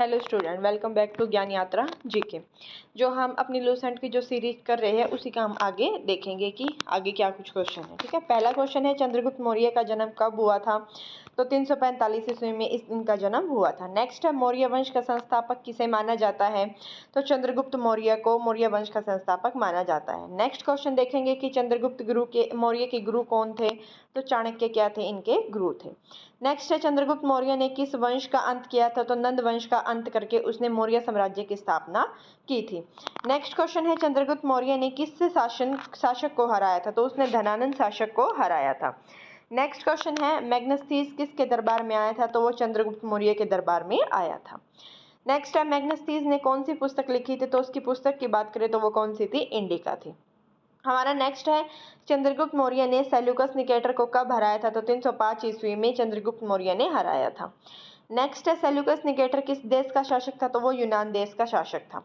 Hello student, welcome back to Gyan Yatra GK. जो हम अपनी लूसेंट की जो सीरीज कर रहे हैं उसी का हम आगे देखेंगे कि आगे क्या कुछ क्वेश्चन है। ठीक है, पहला क्वेश्चन है चंद्रगुप्त मौर्य का जन्म कब हुआ था? तो 345 ईस्वी में इनका जन्म हुआ था। नेक्स्ट है मौर्य वंश का संस्थापक किसे माना जाता है? तो चंद्रगुप्त मौर्य को मौर्य वंश का संस्थापक माना जाता है। नेक्स्ट क्वेश्चन देखेंगे कि चंद्रगुप्त गुरु के मौर्य के गुरु कौन थे? तो चाणक्य क्या थे? इनके गुरु थे। नेक्स्ट है चंद्रगुप्त मौर्य ने किस वंश का अंत किया था? तो नंद वंश का अंत करके उसने मौर्य साम्राज्य की स्थापना की थी। नेक्स्ट क्वेश्चन है चंद्रगुप्त मौर्य ने किस शासक को हराया था? तो उसने धनानंद शासक को हराया था। नेक्स्ट क्वेश्चन है मैग्नेस्टीज किसके दरबार में आया था? तो वो चंद्रगुप्त मौर्य के दरबार में आया था। नेक्स्ट है मैग्नेस्टीज ने कौन सी पुस्तक लिखी थी? तो उसकी पुस्तक की बात करें तो वो कौन सी थी? इंडिका थी। हमारा नेक्स्ट है चंद्रगुप्त मौर्य ने सेल्यूकस निकेटर को कब हराया था? तो 305 ईस्वी में चंद्रगुप्त मौर्य ने हराया था। नेक्स्ट है सेल्यूकस निकेटर किस देश का शासक था? तो वो यूनान देश का शासक था।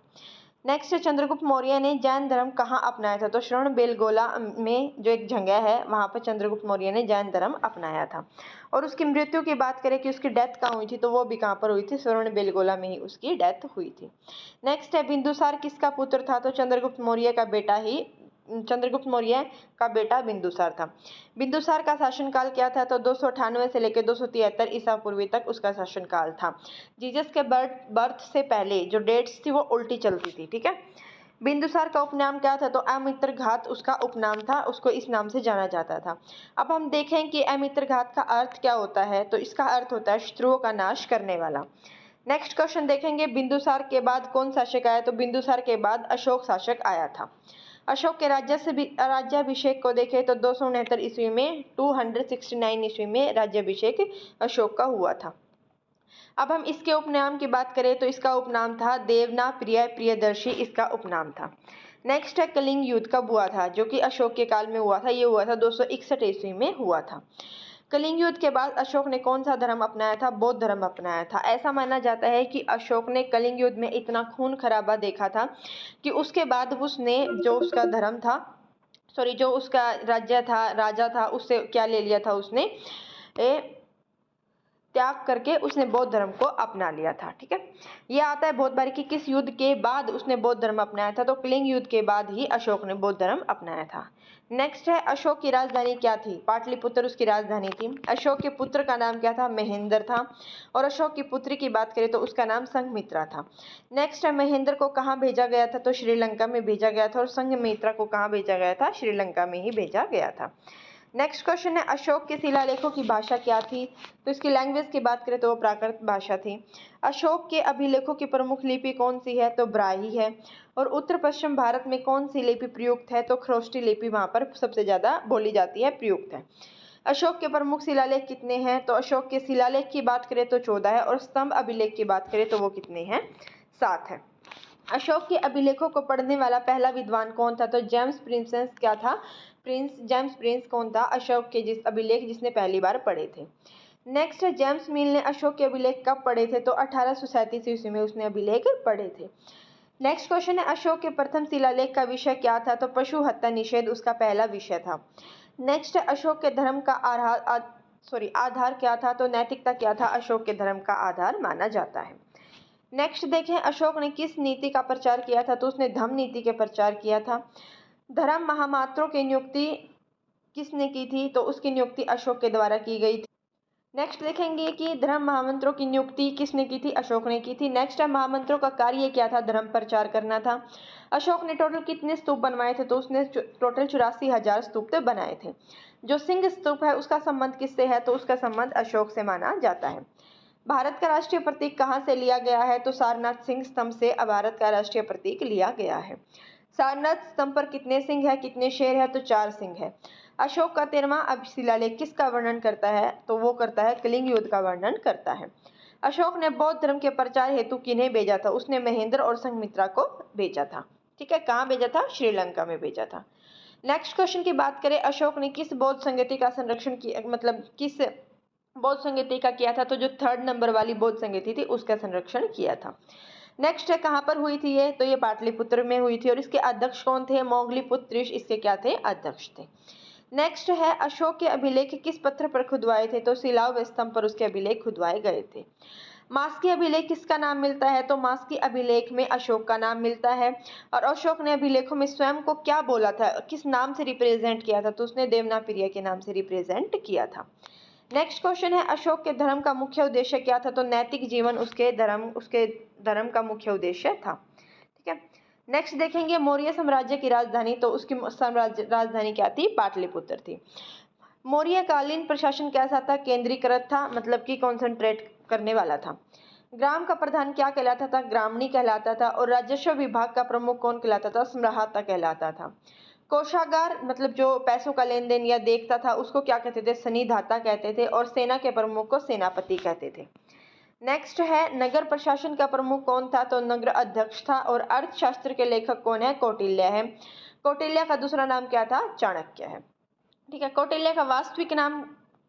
नेक्स्ट है चंद्रगुप्त मौर्य ने जैन धर्म कहाँ अपनाया था? तो श्रवणबेलगोला में जो एक जगह है वहां पर चंद्रगुप्त मौर्य ने जैन धर्म अपनाया था। और उसकी मृत्यु की बात करें कि उसकी डेथ कहाँ हुई थी? तो वो भी कहाँ पर हुई थी? श्रवणबेलगोला में ही उसकी डेथ हुई थी। नेक्स्ट है बिंदुसार किसका पुत्र था? तो चंद्रगुप्त मौर्य का बेटा ही चंद्रगुप्त मौर्य का बेटा बिंदुसार था। बिंदुसार का शासनकाल क्या था? तो 298 से लेकर 273 ईसा पूर्वी तक उसका शासनकाल था। जीसस के बर्थ से पहले जो डेट्स थी वो उल्टी चलती थी। ठीक है, बिंदुसार का उपनाम क्या था? तो अमित्रघात उसका उपनाम था, उसको इस नाम से जाना जाता था। अब हम देखें कि अमित्रघात का अर्थ क्या होता है। तो इसका अर्थ होता है शत्रुओं का नाश करने वाला। नेक्स्ट क्वेश्चन देखेंगे बिंदुसार के बाद कौन शासक आया? तो बिंदुसार के बाद अशोक शासक आया था। अशोक के राज्याभिषेक को देखें तो 269 ईस्वी में 269 ईस्वी में राज्याभिषेक अशोक का हुआ था। अब हम इसके उपनाम की बात करें तो इसका उपनाम था देवना प्रिय प्रियदर्शी, इसका उपनाम था। नेक्स्ट है कलिंग युद्ध कब हुआ था? जो कि अशोक के काल में हुआ था। ये हुआ था 261 ईस्वी में हुआ था। कलिंग युद्ध के बाद अशोक ने कौन सा धर्म अपनाया था? बौद्ध धर्म अपनाया था। ऐसा माना जाता है कि अशोक ने कलिंग युद्ध में इतना खून खराबा देखा था कि उसके बाद उसने जो उसका धर्म था, जो उसका राज्य था, राजा था, उससे क्या ले लिया था? उसने त्याग करके उसने बौद्ध धर्म को अपना लिया था। ठीक है, यह आता है बहुत बार कि किस युद्ध के बाद उसने बौद्ध धर्म अपनाया था? तो कलिंग युद्ध के बाद ही अशोक ने बौद्ध धर्म अपनाया था। नेक्स्ट है अशोक की राजधानी क्या थी? पाटलिपुत्र उसकी राजधानी थी। अशोक के पुत्र का नाम क्या था? महेंद्र था। और अशोक की पुत्री की बात करें तो उसका नाम संघमित्रा था। नेक्स्ट है महेंद्र को कहाँ भेजा गया था? तो श्रीलंका में भेजा गया था। और संघमित्रा को कहाँ भेजा गया था? श्रीलंका में ही भेजा गया था। नेक्स्ट क्वेश्चन है अशोक के शिलालेखों की भाषा क्या थी? तो इसकी लैंग्वेज की बात करें तो वो प्राकृत भाषा थी। अशोक के अभिलेखों की प्रमुख लिपि कौन सी है? तो ब्राही है। और उत्तर पश्चिम भारत में कौन सी लिपि प्रयुक्त है? तो खरोष्टी लिपि वहां पर सबसे ज्यादा बोली जाती है, प्रयुक्त है। अशोक के प्रमुख शिलालेख कितने हैं? तो अशोक के शिलालेख की बात करें तो 14 है। और स्तंभ अभिलेख की बात करें तो वो कितने हैं? 7 है। अशोक के अभिलेखों को पढ़ने वाला पहला विद्वान कौन था? तो जेम्स प्रिंसेस क्या था? जेम्स प्रिंस कौन था? अशोक के अभिलेख जिसने पहली बार पढ़े थे। नेक्स्ट है जेम्स मिल ने अशोक के अभिलेख कब पढ़े थे? तो 1837 ईस्वी में उसने अभिलेख पढ़े थे। नेक्स्ट क्वेश्चन है अशोक के प्रथम शिलालेख का विषय क्या था? तो पशु हत्या निषेध उसका पहला विषय था। नेक्स्ट है अशोक के धर्म का आधार क्या था? तो नैतिकता क्या था? अशोक के धर्म का आधार माना जाता है। नेक्स्ट देखें अशोक ने किस नीति का प्रचार किया था? तो उसने धम्म नीति के प्रचार किया था। धर्म महामात्रों की नियुक्ति किसने की थी? तो उसकी नियुक्ति अशोक के द्वारा की गई थी। नेक्स्ट देखेंगे कि धर्म महामंत्रों की नियुक्ति किसने की थी? अशोक ने की थी। नेक्स्ट है महामंत्रों का कार्य क्या था? धर्म प्रचार करना था। अशोक ने टोटल कितने स्तूप बनवाए थे? तो उसने टोटल 84,000 स्तूप बनाए थे। जो सिंह स्तूप है उसका संबंध किससे है? तो उसका संबंध अशोक से माना जाता है। भारत का राष्ट्रीय प्रतीक कहाँ से लिया गया है? तो सारनाथ सिंह स्तंभ से भारत का राष्ट्रीय प्रतीक लिया गया है। सारनाथ स्तंभ पर कितने सिंह है, कितने शेर है? तो 4 सिंह है। अशोक का 13वां शिलालेख किसका वर्णन करता है? तो वो करता है कलिंग युद्ध का वर्णन करता है। अशोक ने बौद्ध धर्म के प्रचार हेतु किन्हें भेजा था? उसने महेंद्र और संघमित्रा को भेजा था। ठीक है, कहाँ भेजा था? श्रीलंका में भेजा था। नेक्स्ट क्वेश्चन की बात करें अशोक ने किस बौद्ध संगति का संरक्षण किया, मतलब किस बौद्ध संगति का किया था? तो जो 3rd नंबर वाली बौद्ध संगति थी उसका संरक्षण किया था। नेक्स्ट है कहाँ पर हुई थी ये? तो ये पाटलिपुत्र में हुई थी। और इसके अध्यक्ष कौन थे? मोगलीपुत्र इसके क्या थे? अध्यक्ष थे। नेक्स्ट है अशोक के अभिलेख किस पत्थर पर खुदवाए थे? तो शिलाव स्तंभ पर उसके अभिलेख खुदवाए गए थे। मास्की अभिलेख किसका नाम मिलता है? तो मास्की अभिलेख में अशोक का नाम मिलता है। और अशोक ने अभिलेखों में स्वयं को क्या बोला था, किस नाम से रिप्रेजेंट किया था? तो उसने देवनाप्रिय के नाम से रिप्रेजेंट किया था। नेक्स्ट क्वेश्चन है, अशोक के धर्म का मुख्य उद्देश्य क्या था? तो नैतिक जीवन उसके धर्म का मुख्य उद्देश्य था। ठीक है। नेक्स्ट देखेंगे, मौर्य साम्राज्य की राजधानी, तो उसकी राजधानी क्या थी? पाटलिपुत्र थी। मौर्यकालीन प्रशासन कैसा था? केंद्रीकृत था, मतलब कि कॉन्सेंट्रेट करने वाला था। ग्राम का प्रधान क्या कहलाता था? ग्रामणी कहलाता था। और राजस्व विभाग का प्रमुख कौन कहलाता था? सम्राहता कहलाता था। कोषागार मतलब जो पैसों का लेन देन या देखता था उसको क्या कहते थे? सनिधाता कहते थे। और सेना के प्रमुख को सेनापति कहते थे। नेक्स्ट है, नगर प्रशासन का प्रमुख कौन था? तो नगर अध्यक्ष था। और अर्थशास्त्र के लेखक कौन है? कौटिल्य है। कौटिल्य का दूसरा नाम क्या था? चाणक्य है। ठीक है। कौटिल्य का वास्तविक नाम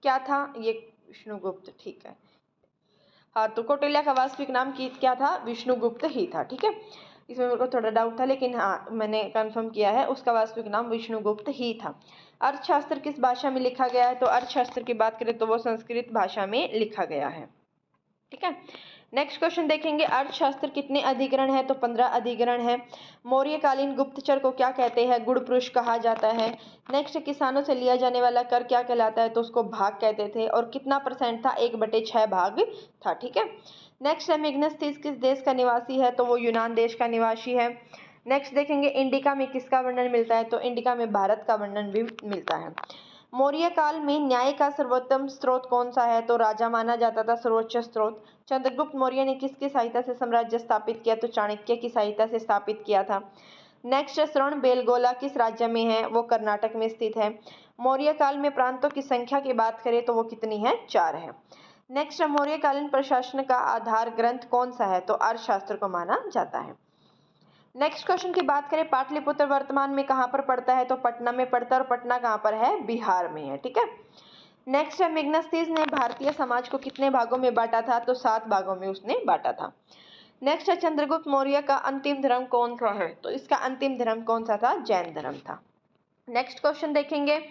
क्या था? ये विष्णुगुप्त। ठीक है। हाँ, तो कौटिल्य का वास्तविक नाम क्या था? विष्णुगुप्त ही था। ठीक है। इसमें मेरे को थोड़ा डाउट था, लेकिन हाँ मैंने कंफर्म किया है, उसका वास्तविक नाम विष्णुगुप्त ही था। अर्थशास्त्र किस भाषा में लिखा गया है? तो अर्थशास्त्र की बात करें तो वो संस्कृत भाषा में लिखा गया है। ठीक है। नेक्स्ट क्वेश्चन देखेंगे, अर्थशास्त्र कितने अधिकरण है? तो 15 अधिकरण है। मौर्यकालीन गुप्तचर को क्या कहते हैं? गुड़ पुरुष कहा जाता है। नेक्स्ट, किसानों से लिया जाने वाला कर क्या कहलाता है? तो उसको भाग कहते थे। और कितना परसेंट था? 1/6 भाग था। ठीक है। नेक्स्ट है, मेग्नेस्थिस किस देश का निवासी है? तो वो यूनान देश का निवासी है। नेक्स्ट देखेंगे, इंडिका में किसका वर्णन मिलता है? तो इंडिका में भारत का वर्णन भी मिलता है। मौर्य काल में न्याय का सर्वोत्तम स्रोत कौन सा है? तो राजा माना जाता था सर्वोच्च स्रोत। चंद्रगुप्त मौर्य ने किसकी सहायता से साम्राज्य स्थापित किया? तो चाणक्य की सहायता से स्थापित किया था। नेक्स्ट, श्रवण बेलगोला किस राज्य में है? वो कर्नाटक में स्थित है। मौर्य काल में प्रांतों की संख्या की बात करें तो वो कितनी है? 4 है। नेक्स्ट, मौर्यकालीन प्रशासन का आधार ग्रंथ कौन सा है? तो अर्थशास्त्र को माना जाता है। नेक्स्ट क्वेश्चन की बात करें, पाटलिपुत्र वर्तमान में कहाँ पर पड़ता है? तो पटना में पड़ता है। और पटना कहाँ पर है? बिहार में है। ठीक है। नेक्स्ट है, मेग्नेस्थिस ने भारतीय समाज को कितने भागों में बांटा था? तो 7 भागों में उसने बांटा था। नेक्स्ट है, चंद्रगुप्त मौर्य का अंतिम धर्म कौन सा है? तो इसका अंतिम धर्म कौन सा था? जैन धर्म था। नेक्स्ट क्वेश्चन देखेंगे,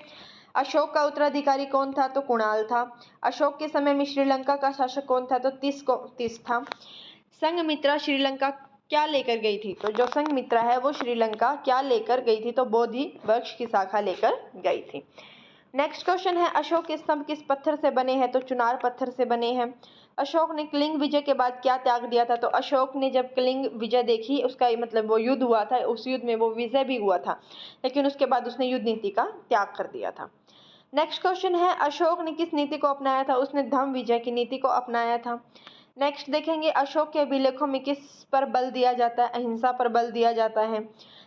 अशोक का उत्तराधिकारी कौन था? तो कुणाल था। अशोक के समय में श्रीलंका का शासक कौन था? तो तीस था। संघमित्रा श्रीलंका क्या लेकर गई थी? तो जो संघमित्रा है वो श्रीलंका क्या लेकर गई थी? तो बोधि वृक्ष की शाखा लेकर गई थी। नेक्स्ट क्वेश्चन है, अशोक के स्तंभ किस पत्थर से बने हैं? तो चुनार पत्थर से बने हैं। अशोक ने कलिंग विजय के बाद क्या त्याग दिया था? तो अशोक ने जब कलिंग विजय देखी, उसका मतलब वो युद्ध हुआ था, उस युद्ध में वो विजय भी हुआ था, लेकिन उसके बाद उसने युद्ध नीति का त्याग कर दिया था। नेक्स्ट क्वेश्चन है, अशोक ने किस नीति को अपनाया था? उसने धम्म विजय की नीति को अपनाया था। नेक्स्ट देखेंगे, अशोक के अभिलेखों में किस पर बल दिया जाता है? अहिंसा पर बल दिया जाता है।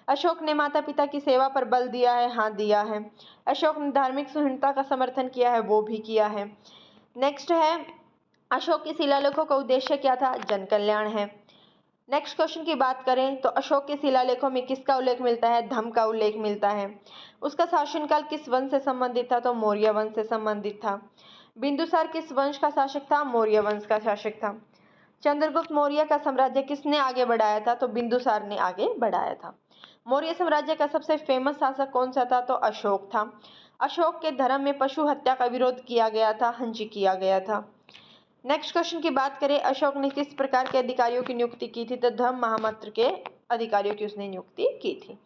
अशोक ने माता पिता की सेवा पर बल दिया है? हाँ, दिया है। अशोक ने धार्मिक सहिष्णुता का समर्थन किया है? वो भी किया है। नेक्स्ट है, अशोक के शिलालेखों का उद्देश्य क्या था? जन कल्याण है। नेक्स्ट क्वेश्चन की बात करें तो अशोक के शिलालेखों में किसका उल्लेख मिलता है? धम्म का उल्लेख मिलता है। उसका शासनकाल किस वंश से संबंधित था? तो मौर्य वंश से संबंधित था। बिंदुसार किस वंश का शासक था? मौर्य वंश का शासक था। चंद्रगुप्त मौर्य का साम्राज्य किसने आगे बढ़ाया था? तो बिंदुसार ने आगे बढ़ाया था। मौर्य साम्राज्य का सबसे फेमस शासक कौन सा था? तो अशोक था। अशोक के धर्म में पशु हत्या का विरोध किया गया था? हाँ जी, किया गया था। नेक्स्ट क्वेश्चन की बात करें, अशोक ने किस प्रकार के अधिकारियों की नियुक्ति की थी? तो धर्म महामंत्र के अधिकारियों की उसने नियुक्ति की थी।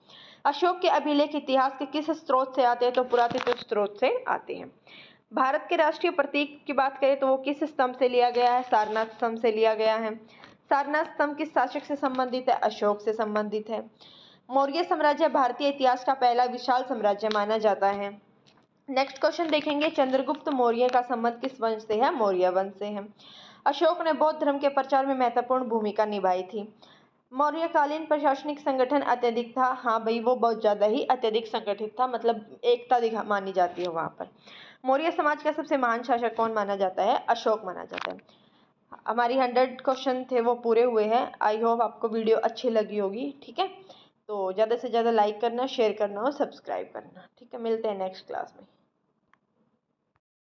अशोक के अभिलेख इतिहास के किस स्रोत से आते हैं? तो पुरातत्व स्रोत से आते हैं। भारत के राष्ट्रीय प्रतीक की बात करें तो वो किस स्तंभ से लिया गया है? सारनाथ स्तंभ से लिया गया है। सारनाथ स्तंभ किस शासक से संबंधित है? अशोक से संबंधित है। मौर्य साम्राज्य भारतीय इतिहास का पहला विशाल साम्राज्य माना जाता है। नेक्स्ट क्वेश्चन देखेंगे, चंद्रगुप्त मौर्य का संबंध किस वंश से है? मौर्य वंश से है। अशोक ने बौद्ध धर्म के प्रचार में महत्वपूर्ण भूमिका निभाई थी। मौर्यकालीन प्रशासनिक संगठन अत्यधिक था? हाँ भाई, वो बहुत ज्यादा ही अत्यधिक संगठित था, मतलब एकता मानी जाती है वहां पर। मौर्य समाज का सबसे महान शासक कौन माना जाता है? अशोक माना जाता है। हमारी 100 क्वेश्चन थे वो पूरे हुए हैं। आई होप आपको वीडियो अच्छी लगी होगी। ठीक है, तो ज़्यादा से ज़्यादा लाइक करना, शेयर करना और सब्सक्राइब करना। ठीक है, मिलते हैं नेक्स्ट क्लास में।